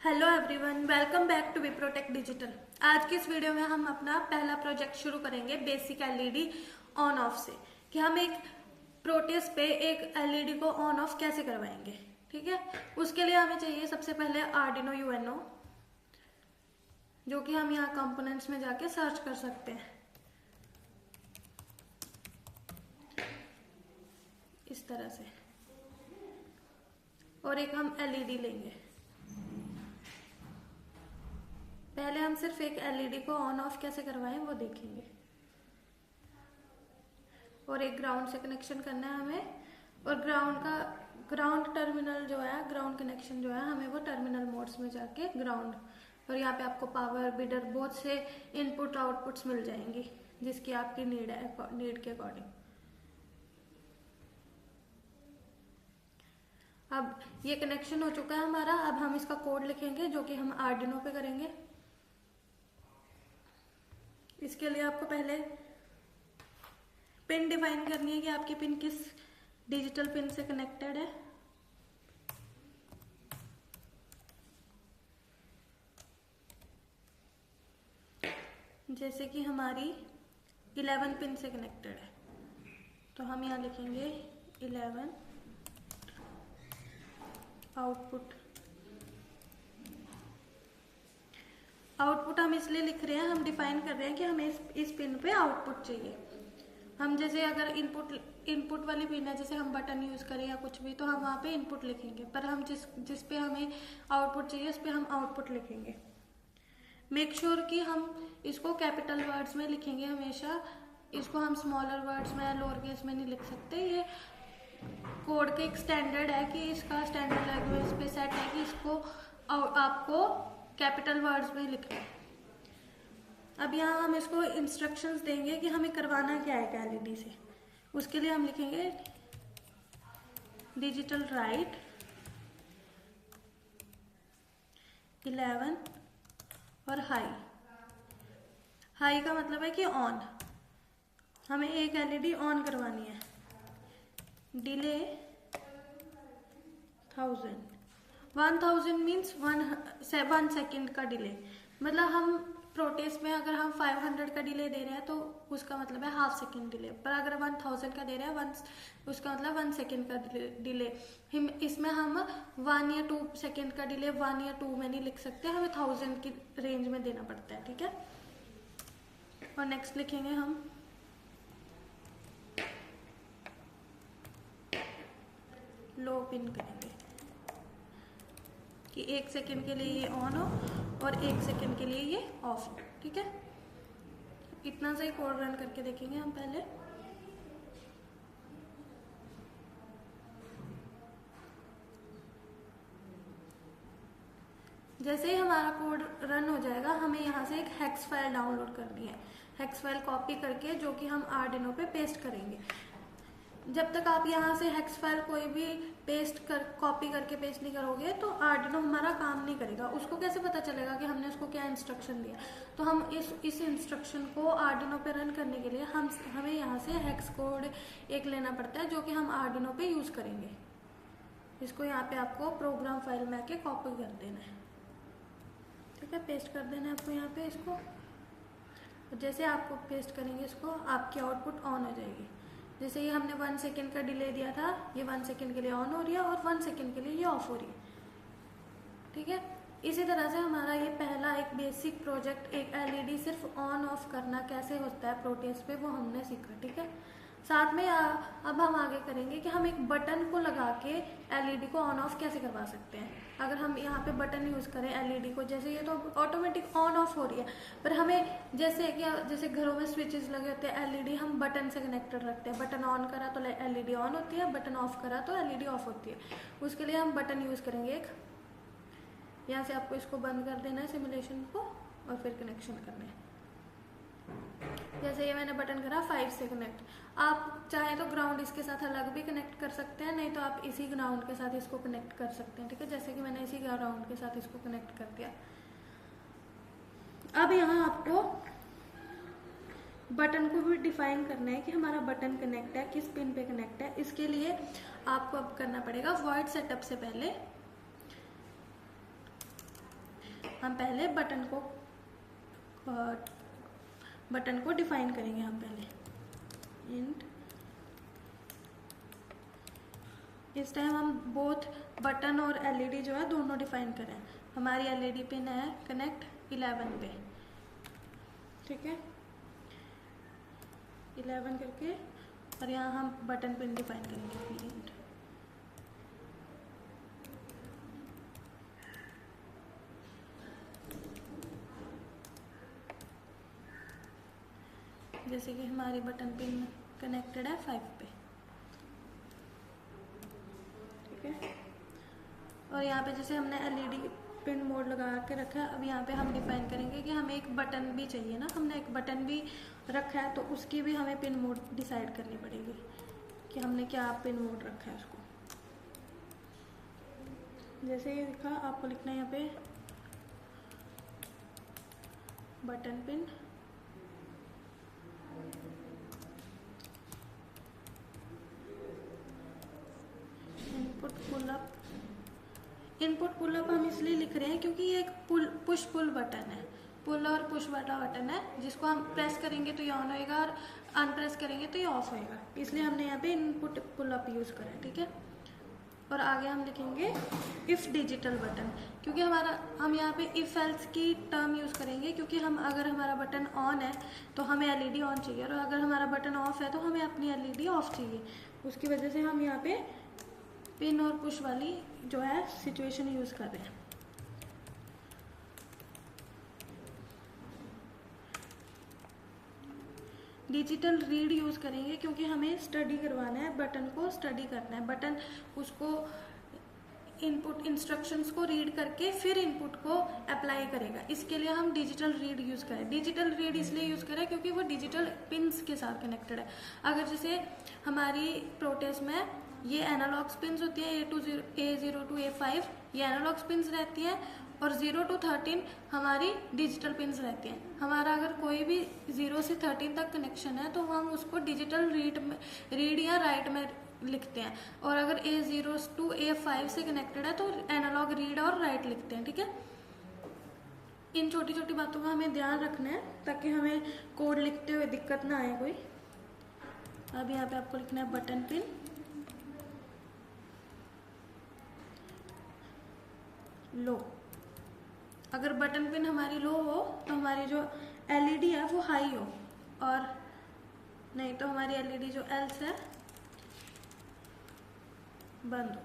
Hello everyone, welcome back to Wiprotech digital. आज की इस वीडियो में हम अपना पहला प्रोजेक्ट शुरू करेंगे बेसिक एलईडी ऑन ऑफ से, कि हम एक प्रोटेस पे एक एलईडी को ऑन ऑफ कैसे करवाएंगे। ठीक है, उसके लिए हमें चाहिए सबसे पहले आर्डिनो यूएनओ, जो कि हम यहाँ कंपोनेंट्स में जाके सर्च कर सकते हैं इस तरह से। और एक हम एलईडी लेंगे। पहले हम सिर्फ एक एलईडी को ऑन ऑफ कैसे करवाएं वो देखेंगे। और एक ग्राउंड से कनेक्शन करना है हमें, और ग्राउंड टर्मिनल जो है, ग्राउंड कनेक्शन जो है, हमें वो टर्मिनल मोड्स में जाके ग्राउंड। और यहाँ पे आपको पावर बीडर बहुत से इनपुट आउटपुट्स मिल जाएंगी जिसकी आपकी नीड है, नीड के अकॉर्डिंग। अब ये कनेक्शन हो चुका है हमारा। अब हम इसका कोड लिखेंगे जो कि हम आर्डिनो पे करेंगे। इसके लिए आपको पहले पिन डिफाइन करनी है कि आपकी पिन किस डिजिटल पिन से कनेक्टेड है। जैसे कि हमारी 11 पिन से कनेक्टेड है, तो हम यहाँ लिखेंगे 11 आउटपुट। आउटपुट हम इसलिए लिख रहे हैं, हम डिफाइन कर रहे हैं कि हमें इस पिन पे आउटपुट चाहिए। हम जैसे अगर इनपुट वाली पिन है, जैसे हम बटन यूज करें या कुछ भी, तो हम वहाँ पे इनपुट लिखेंगे, पर हम जिस पे हमें आउटपुट चाहिए उस पे हम आउटपुट लिखेंगे। मेक श्योर कि हम इसको कैपिटल वर्ड्स में लिखेंगे हमेशा। इसको हम स्मॉलर वर्ड्स में या लोअर केस में नहीं लिख सकते। ये कोड का एक स्टैंडर्ड है कि इसका स्टैंडर्ड लैंग्वेज पे सेट है कि इसको आपको कैपिटल वर्ड्स में लिखना है। अब यहाँ हम इसको इंस्ट्रक्शंस देंगे कि हमें करवाना क्या है एलईडी से। उसके लिए हम लिखेंगे डिजिटल राइट 11 और हाई। हाई का मतलब है कि ऑन, हमें एक एलईडी ऑन करवानी है। डिले 1000 मीन्स 1 सेकेंड का डिले। मतलब हम प्रोटेस में अगर हम 500 का डिले दे रहे हैं तो उसका मतलब है हाफ सेकेंड डिले, पर अगर 1000 का दे रहे हैं उसका मतलब 1 सेकेंड का डिले। इसमें हम 1 या 2 सेकेंड का डिले 1 या 2 में नहीं लिख सकते, हमें 1000 की रेंज में देना पड़ता है। ठीक है, और नेक्स्ट लिखेंगे हम लो पिन करेंगे कि 1 सेकेंड के लिए ये ऑन हो और 1 सेकेंड के लिए ये ऑफ हो। ठीक है, इतना सा ही कोड रन करके देखेंगे हम पहले। जैसे ही हमारा कोड रन हो जाएगा, हमें यहाँ से एक हेक्स फाइल डाउनलोड करनी है। हेक्स फाइल कॉपी करके जो कि हम आर्डिनो पे पेस्ट करेंगे। जब तक आप यहाँ से हेक्स फाइल कोई भी कॉपी करके पेस्ट नहीं करोगे तो आर्डिनो हमारा काम नहीं करेगा। उसको कैसे पता चलेगा कि हमने उसको क्या इंस्ट्रक्शन दिया। तो हम इस इंस्ट्रक्शन को आर्डिनो पे रन करने के लिए हमें यहाँ से हेक्स कोड एक लेना पड़ता है जो कि हम आर्डिनो पे यूज करेंगे। इसको यहाँ पे आपको प्रोग्राम फाइल में आके कॉपी कर देना है। ठीक है, पेस्ट कर देना है आपको यहाँ पे इसको। जैसे आपको पेस्ट करेंगे इसको, आपकी आउटपुट ऑन हो जाएगी। जैसे ये हमने 1 सेकेंड का डिले दिया था, ये 1 सेकेंड के लिए ऑन हो रही है और 1 सेकेंड के लिए ये ऑफ हो रही है। ठीक है, इसी तरह से हमारा ये पहला एक बेसिक प्रोजेक्ट, एक एलईडी सिर्फ ऑन ऑफ करना कैसे होता है प्रोटेस पे, वो हमने सीखा। ठीक है, साथ में अब हम आगे करेंगे कि हम एक बटन को लगा के एलईडी को ऑन ऑफ कैसे करवा सकते हैं। अगर हम यहाँ पे बटन यूज करें एलईडी को, जैसे ये तो ऑटोमेटिक ऑन ऑफ हो रही है, पर हमें जैसे घरों में स्विचेस लगे होते हैं, एलईडी हम बटन से कनेक्टेड रखते हैं। बटन ऑन करा तो एलईडी ऑन होती है, बटन ऑफ करा तो एलईडी ऑफ होती है। उसके लिए हम बटन यूज करेंगे एक। यहाँ से आपको इसको बंद कर देना है सिमुलेशन को, और फिर कनेक्शन करना है। जैसे ये मैंने बटन करा 5 से कनेक्ट। आप चाहे तो ग्राउंड इसके साथ अलग भी कनेक्ट कर सकते हैं, नहीं तो आप इसी ग्राउंड के साथ इसको कनेक्ट कर सकते हैं। ठीक है, जैसे कि मैंने इसी ग्राउंड के साथ इसको कनेक्ट कर दिया। अब यहाँ आपको बटन को भी डिफाइन करना है कि हमारा बटन कनेक्ट है, किस पिन पे कनेक्ट है। इसके लिए आपको अब करना पड़ेगा वॉइड सेटअप से पहले हम पहले बटन को डिफाइन करेंगे। हम पहले इंट, इस टाइम हम बोथ बटन और एलईडी जो है दोनों डिफाइन करें। हमारी एलईडी पिन है कनेक्ट 11 पे, ठीक है, 11 करके, और यहाँ हम बटन पिन डिफाइन करेंगे इंट। जैसे कि हमारी बटन पिन कनेक्टेड है 5 पे, ठीक है। और यहाँ पे जैसे हमने एलईडी पिन मोड लगा के रखा है, अब यहाँ पे हम डिफाइन करेंगे कि हमें एक बटन भी चाहिए ना, हमने एक बटन भी रखा है तो उसकी भी हमें पिन मोड डिसाइड करनी पड़ेगी कि हमने क्या पिन मोड रखा है उसको। जैसे ये लिखा, आपको लिखना है यहाँ पे button pin, input pull up हम इसलिए लिख रहे हैं क्योंकि ये एक पुश पुल बटन है, पुल और पुश वाला बटन है, जिसको हम प्रेस करेंगे तो ये ऑन होएगा और अनप्रेस करेंगे तो ये ऑफ होएगा, इसलिए हमने यहाँ पे इनपुट पुल अप यूज करा है, ठीक है। और आगे हम लिखेंगे इफ डिजिटल बटन, क्योंकि हम यहाँ पे इफ एल्स की टर्म यूज करेंगे, क्योंकि अगर हमारा बटन ऑन है तो हमें एलईडी ऑन चाहिए, और अगर हमारा बटन ऑफ है तो हमें अपनी एलईडी ऑफ चाहिए। उसकी वजह से हम यहाँ पे पिन और पुश वाली जो है सिचुएशन यूज कर रहे हैं। डिजिटल रीड यूज करेंगे क्योंकि हमें स्टडी करवाना है, बटन को स्टडी करना है, बटन उसको इनपुट इंस्ट्रक्शंस को रीड करके फिर इनपुट को अप्लाई करेगा, इसके लिए हम डिजिटल रीड यूज करें। डिजिटल रीड इसलिए यूज करें क्योंकि वो डिजिटल पिन्स के साथ कनेक्टेड है। अगर जैसे हमारी प्रोटेस में ये एनालॉग पिन्स होती है, A0 to A5 ये एनालॉग पिन्स रहती हैं, और 0 to 13 हमारी डिजिटल पिन्स रहती हैं। हमारा अगर कोई भी 0 से 13 तक कनेक्शन है तो हम उसको डिजिटल रीड या राइट में लिखते हैं, और अगर A0 to A5 से कनेक्टेड है तो एनालॉग रीड और राइट लिखते हैं, ठीक है। इन छोटी छोटी बातों का हमें ध्यान रखना है ताकि हमें कोड लिखते हुए दिक्कत ना आए कोई। अब यहाँ पे आपको लिखना है बटन पिन लो। अगर बटन पिन हमारी लो हो तो हमारी जो एलईडी है वो हाई हो, और नहीं तो हमारी एलईडी जो एल्स है बंद हो।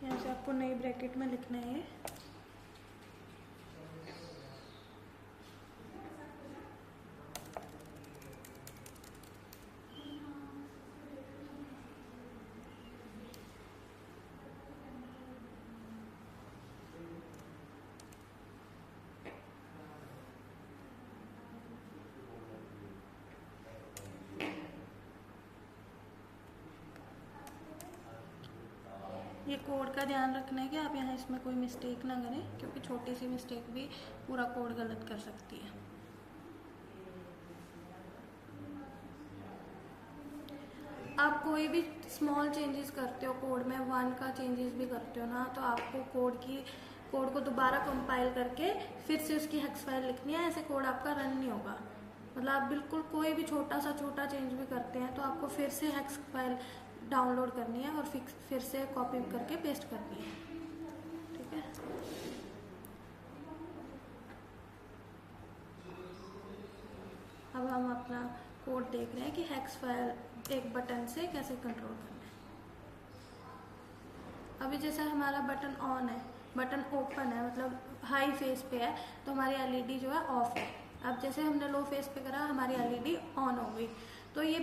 यहाँ से आपको नई ब्रैकेट में लिखना है ये कोड का ध्यान रखना है कि आप यहाँ इसमें कोई मिस्टेक ना करें, क्योंकि छोटी सी मिस्टेक भी पूरा कोड गलत कर सकती है। आप कोई भी स्मॉल चेंजेस करते हो कोड में, 1 का चेंजेस भी करते हो ना, तो आपको कोड को दोबारा कंपाइल करके फिर से उसकी हेक्स फाइल लिखनी है, ऐसे कोड आपका रन नहीं होगा। मतलब आप बिल्कुल कोई भी छोटा चेंज भी करते हैं तो आपको फिर से हेक्स फाइल डाउनलोड करनी है और फिर से कॉपी करके पेस्ट करनी है, ठीक है। अब हम अपना कोड देख रहे हैं कि हेक्स फाइल एक बटन से कैसे कंट्रोल करना है। अभी जैसे हमारा बटन ऑन है, बटन ओपन है, मतलब हाई फेस पे है, तो हमारी एलईडी जो है ऑफ है। अब जैसे हमने लो फेस पे करा, हमारी एलईडी ऑन हो गई। तो ये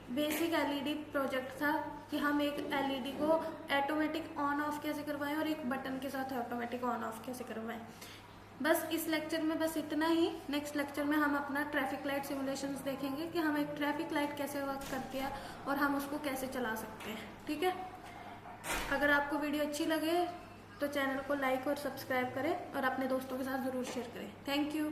बेसिक एलईडी प्रोजेक्ट था कि हम एक एलईडी को ऑटोमेटिक ऑन ऑफ कैसे करवाएं और एक बटन के साथ ऑटोमेटिक ऑन ऑफ कैसे करवाएं। बस इस लेक्चर में बस इतना ही। नेक्स्ट लेक्चर में हम अपना ट्रैफिक लाइट सिमुलेशंस देखेंगे कि हम एक ट्रैफिक लाइट कैसे वर्क करती है और हम उसको कैसे चला सकते हैं, ठीक है। अगर आपको वीडियो अच्छी लगे तो चैनल को लाइक और सब्सक्राइब करें और अपने दोस्तों के साथ ज़रूर शेयर करें। Thank you.